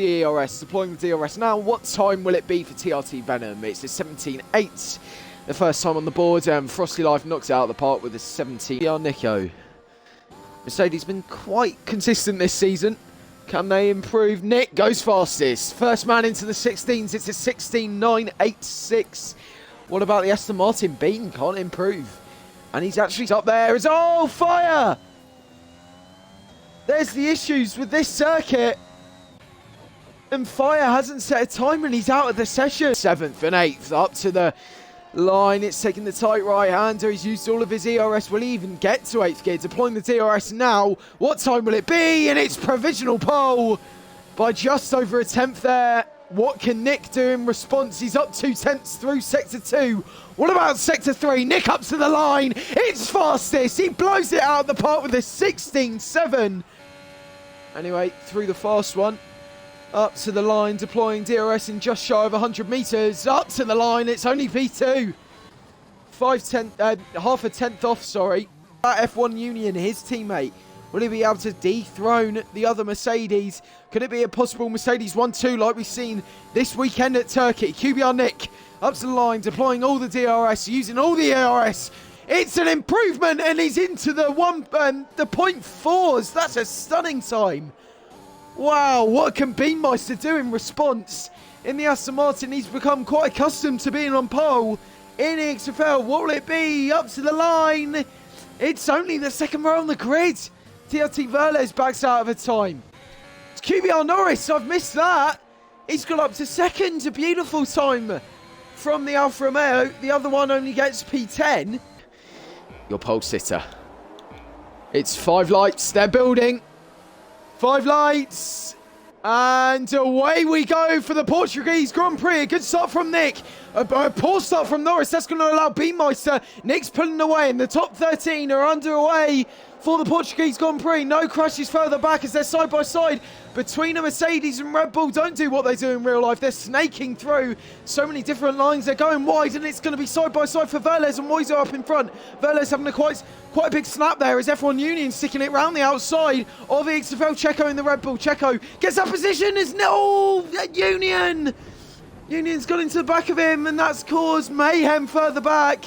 The ERS, deploying the DRS now. What time will it be for TRT Venom? It's a 17.8. The first time on the board. Frosty Life knocks it out of the park with a 17. Nico. Mercedes been quite consistent this season. Can they improve? Nick goes fastest. First man into the 16s. It's a 16.986. What about the Aston Martin? Bean can't improve. And he's actually up there. It's oh, fire! There's the issues with this circuit. And Fire hasn't set a time and he's out of the session. 7th and 8th up to the line. It's taking the tight right-hander. He's used all of his ERS. Will he even get to 8th gear? Deploying the DRS now. What time will it be? And it's provisional pole by just over a 10th there. What can Nick do in response? He's up 2 tenths through Sector 2. What about Sector 3? Nick up to the line. It's fastest. He blows it out of the park with a 16.7. Anyway, through the fast one. Up to the line, deploying DRS in just shy of 100 metres. Up to the line, it's only P2. Half a tenth off, sorry. That F1 Union, his teammate. Will he be able to dethrone the other Mercedes? Could it be a possible Mercedes 1-2 like we've seen this weekend at Turkey? QBR Nick up to the line, deploying all the DRS, using all the ERS. It's an improvement, and he's into the 0.4s. That's a stunning time. Wow, what can Beanmeister do in response? In the Aston Martin, he's become quite accustomed to being on pole. In EXFL, what will it be? Up to the line. It's only the second row on the grid. TRT Verles backs out of a time. It's QBR Norris, I've missed that. He's got up to second, a beautiful time from the Alfa Romeo. The other one only gets P10. Your pole sitter. It's 5 lights, they're building. 5 lights, and away we go for the Portuguese Grand Prix. A good start from Nick, a poor start from Norris. That's going to allow Beanmeister. Nick's pulling away, and the top 13 are underway for the Portuguese Grand Prix. No crashes further back as they're side by side between a Mercedes and Red Bull. Don't do what they do in real life. They're snaking through so many different lines. They're going wide, and it's going to be side by side for Verles and Moiso up in front. Verles having a quite a big snap there as F1 Union sticking it round the outside of the EXFL. Checo in the Red Bull. Checo gets that position. Is no Union. Union's got into the back of him, and that's caused mayhem further back.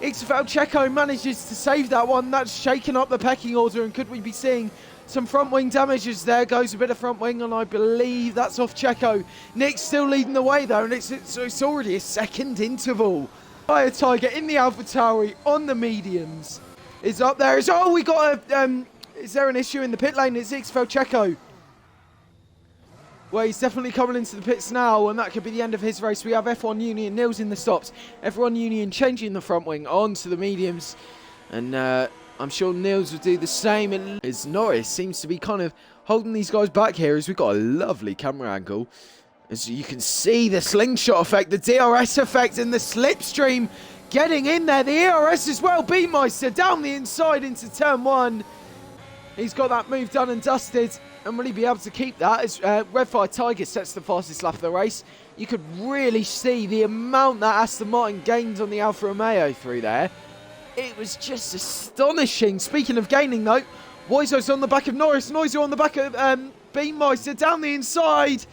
EXFL Checo manages to save that one. That's shaken up the pecking order, and could we be seeing some front wing damages? There goes a bit of front wing, and I believe that's off Checo. Nick's still leading the way though, and it's already a second interval. Fire Tiger in the AlphaTauri on the mediums is up there. Oh, we got a is there an issue in the pit lane? It's EXFL Checo. Well, he's definitely coming into the pits now, and that could be the end of his race. We have F1 Union, Nils in the stops. F1 Union changing the front wing onto the mediums, and I'm sure Nils will do the same. As Norris seems to be kind of holding these guys back here, as we've got a lovely camera angle. As you can see the slingshot effect, the DRS effect, and the slipstream getting in there. The ERS as well. Beanmeister down the inside into turn 1. He's got that move done and dusted. And will he be able to keep that as Red Fire Tiger sets the fastest lap of the race? You could really see the amount that Aston Martin gained on the Alfa Romeo through there. It was just astonishing. Speaking of gaining though, Moiso's on the back of Norris. Moiso on the back of Beanmeister down the inside.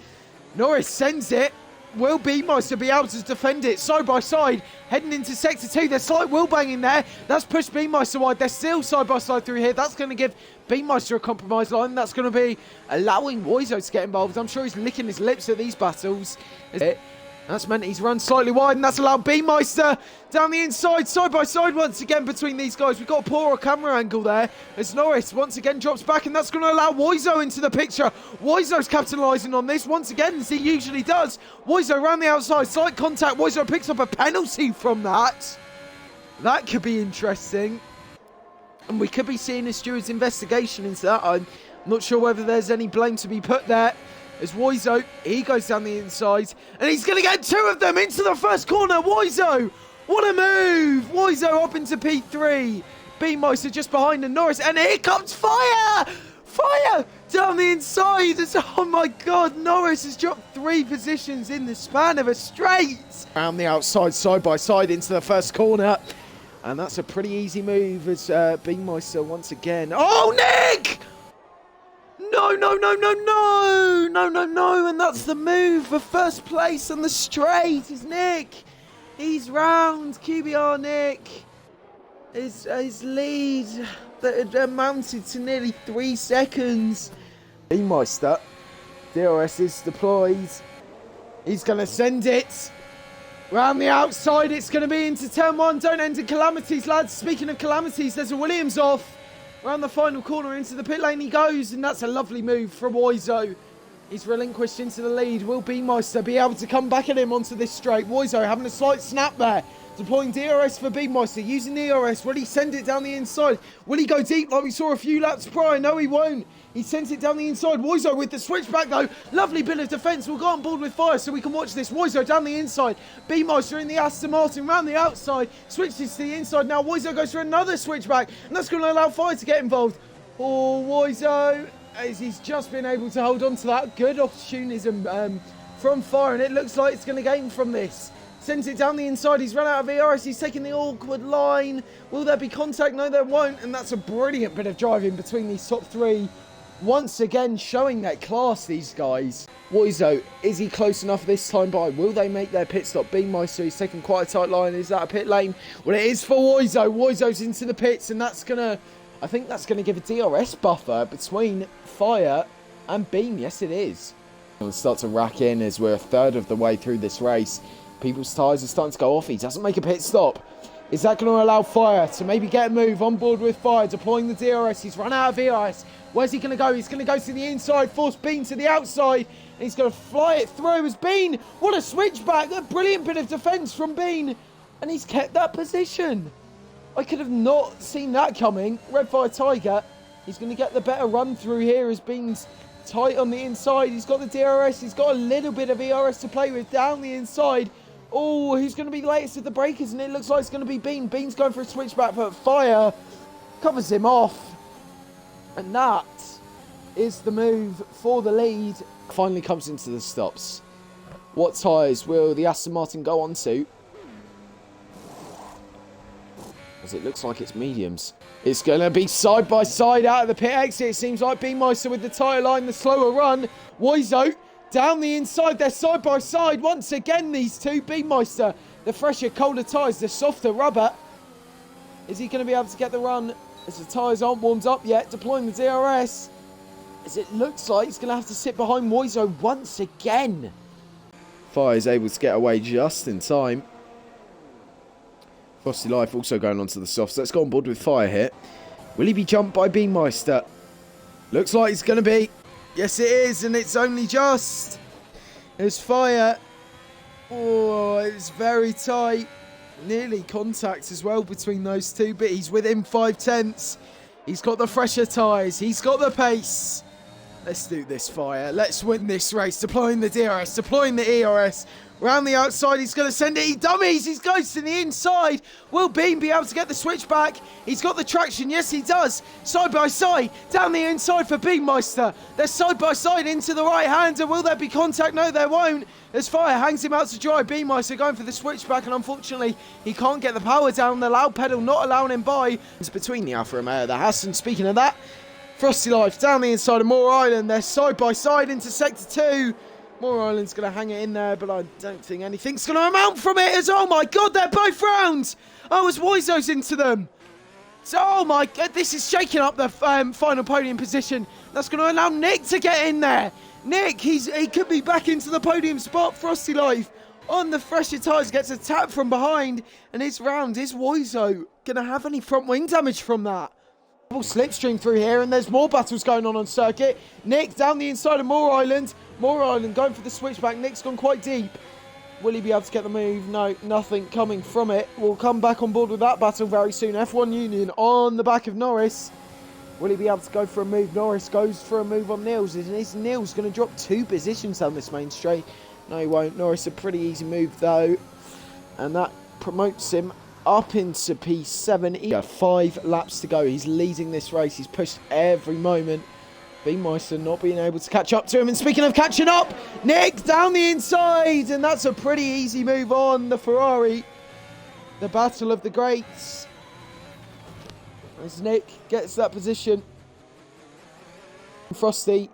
Norris sends it. Will Beanmeister be able to defend it side by side? Heading into Sector 2. There's slight wheel banging there. That's pushed Beanmeister wide. They're still side by side through here. That's going to give Beanmeister a compromise line. That's going to be allowing Moiso to get involved. I'm sure he's licking his lips at these battles. That's meant he's run slightly wide, and that's allowed Beanmeister down the inside, side by side once again between these guys. We've got a poor camera angle there as Norris once again drops back, and that's going to allow Moiso into the picture. Moiso's capitalising on this once again, as he usually does. Moiso around the outside, slight contact. Moiso picks up a penalty from that. That could be interesting. And we could be seeing a steward's investigation into that. I'm not sure whether there's any blame to be put there. As Moiso, he goes down the inside, and he's going to get 2 of them into the first corner. Moiso, what a move. Moiso up into P3. Beanmeister just behind and Norris, and here comes Fire. Fire down the inside. Oh my God, Norris has dropped 3 positions in the span of a straight. Around the outside, side by side into the first corner. And that's a pretty easy move as Beanmeister once again. Oh, Nick! no. And that's the move for first place on the straight is Nick. He's round QBR Nick. His lead that had amounted to nearly 3 seconds. Meister, DRS is deployed. He's going to send it round the outside. It's going to be into turn 1. Don't end in calamities, lads. Speaking of calamities, there's a Williams off. Around the final corner into the pit lane he goes, and that's a lovely move from Woizo. He's relinquished into the lead. Will Meister be able to come back at him onto this straight? Woizo having a slight snap there. Deploying DRS for Meister. Using the DRS. Will he send it down the inside? Will he go deep like we saw a few laps prior? No, he won't. He sends it down the inside. Woizo with the switchback though. Lovely bit of defence. We'll go on board with fire so we can watch this. Woizo down the inside. Meister in the Aston Martin round the outside. Switches to the inside now. Woizo goes for another switchback. And that's going to allow fire to get involved. Oh, Woizo, as he's just been able to hold on to that. Good opportunism from fire. And it looks like it's going to gain from this. Sends it down the inside. He's run out of ERS. He's taking the awkward line. Will there be contact? No, there won't. And that's a brilliant bit of driving between these top 3. Once again, showing their class, these guys. Woizo, is he close enough this time by? Will they make their pit stop? Meister, he's taking quite a tight line. Is that a pit lane? Well, it is for Woizo. Woizo's into the pits, and that's going to... I think that's going to give a DRS buffer between Fire and Beam. Yes, it is. We'll start to rack in as we're a third of the way through this race. People's tyres are starting to go off. He doesn't make a pit stop. Is that going to allow Fire to maybe get a move on board with Fire? Deploying the DRS. He's run out of ERS. Where's he going to go? He's going to go to the inside. Force Bean to the outside. And he's going to fly it through as Bean. What a switchback. A brilliant bit of defence from Bean. And he's kept that position. I could have not seen that coming. Red Fire Tiger. He's going to get the better run through here as Bean's tight on the inside. He's got the DRS. He's got a little bit of ERS to play with down the inside. Oh, who's going to be latest at the breakers? And it looks like it's going to be Bean. Bean's going for a switchback, but Fire covers him off. And that is the move for the lead. Finally comes into the stops. What tyres will the Aston Martin go on to? As it looks like it's mediums. It's going to be side by side out of the pit exit. It seems like Meister with the tyre line, the slower run. Woizo down the inside. They're side by side once again, these two. Meister, the fresher, colder tyres, the softer rubber. Is he going to be able to get the run as the tyres aren't warmed up yet? Deploying the DRS. As it looks like he's going to have to sit behind Woizo once again. Fire is able to get away just in time. Frosty Life also going onto the softs. Let's go on board with Fire here. Will he be jumped by Meister? Looks like he's going to be. Yes, it is, and it's only just. There's Fire. Oh, it's very tight. Nearly contact as well between those two, but he's within 5/10. He's got the fresher tyres. He's got the pace. Let's do this, Fire. Let's win this race. Deploying the DRS, deploying the ERS. Round the outside, he's going to send it. He dummies. He goes to the inside. Will Beam be able to get the switch back? He's got the traction. Yes, he does. Side by side. Down the inside for Meister. They're side by side into the right-hander. Will there be contact? No, there won't. As Fire hangs him out to dry. Meister going for the switchback, and unfortunately, he can't get the power down. The loud pedal not allowing him by. It's between the Alfa Romeo and the Hassan. Speaking of that, Frosty Life down the inside of Moore Island. They're side by side into Sector 2. Moore Island's going to hang it in there, but I don't think anything's going to amount from it. As oh my God, they're both round. Oh, as Woizo's into them. So, oh my God, this is shaking up the final podium position. That's going to allow Nick to get in there. Nick, he could be back into the podium spot. Frosty Life on the fresher tyres gets a tap from behind, and it's round. Is Woizo going to have any front wing damage from that? Slipstream through here, and there's more battles going on circuit. Nick down the inside of Moore Island. Moore Island going for the switchback. Nick's gone quite deep. Will he be able to get the move? No, nothing coming from it. We'll come back on board with that battle very soon. F1 Union on the back of Norris. Will he be able to go for a move? Norris goes for a move on Nils. Is Nils going to drop 2 positions down this main straight? No, he won't. Norris, a pretty easy move though. And that promotes him up into P7. He got 5 laps to go. He's leading this race. He's pushed every moment. Meister not being able to catch up to him. And speaking of catching up, Nick down the inside. And that's a pretty easy move on the Ferrari. The battle of the greats. As Nick gets that position. Frosty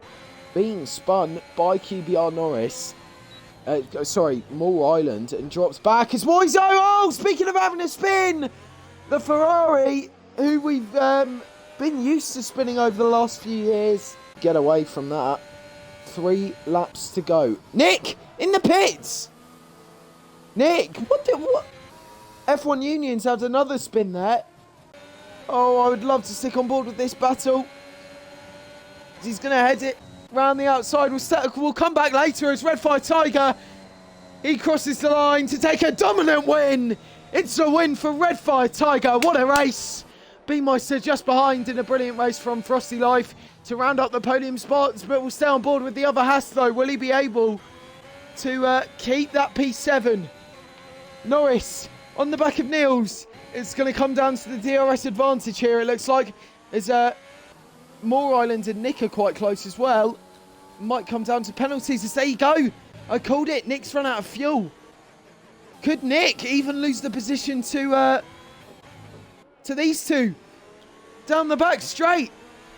being spun by QBR Norris. Sorry, Moore Island, and drops back as Moiso. Oh, speaking of having a spin, the Ferrari, who we've been used to spinning over the last few years, get away from that. 3 laps to go. Nick in the pits. Nick, what? F1 Union's had another spin there. Oh, I would love to stick on board with this battle. He's going to head it round the outside. We'll come back later as Red Fire Tiger. He crosses the line to take a dominant win. It's a win for Red Fire Tiger. What a race. B-Meister just behind in a brilliant race from Frosty Life to round up the podium spots, but we'll stay on board with the other Haas though. Will he be able to keep that P7? Norris on the back of Niels. It's going to come down to the DRS advantage here, it looks like. There's Moore Island and Nick are quite close as well. Might come down to penalties as there you go. I called it. Nick's run out of fuel. Could Nick even lose the position to these two? Down the back straight.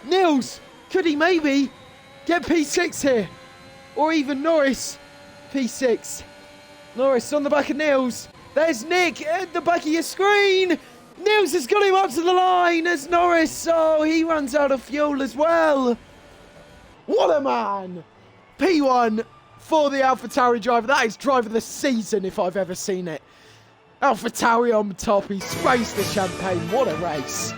Niels, could he maybe get P6 here? Or even Norris, P6. Norris on the back of Niels. There's Nick at the back of your screen. Niels has got him up to the line as Norris. Oh, he runs out of fuel as well. What a man. P1 for the AlphaTauri driver. That is driver of the season if I've ever seen it. AlphaTauri on top. He sprays the champagne. What a race.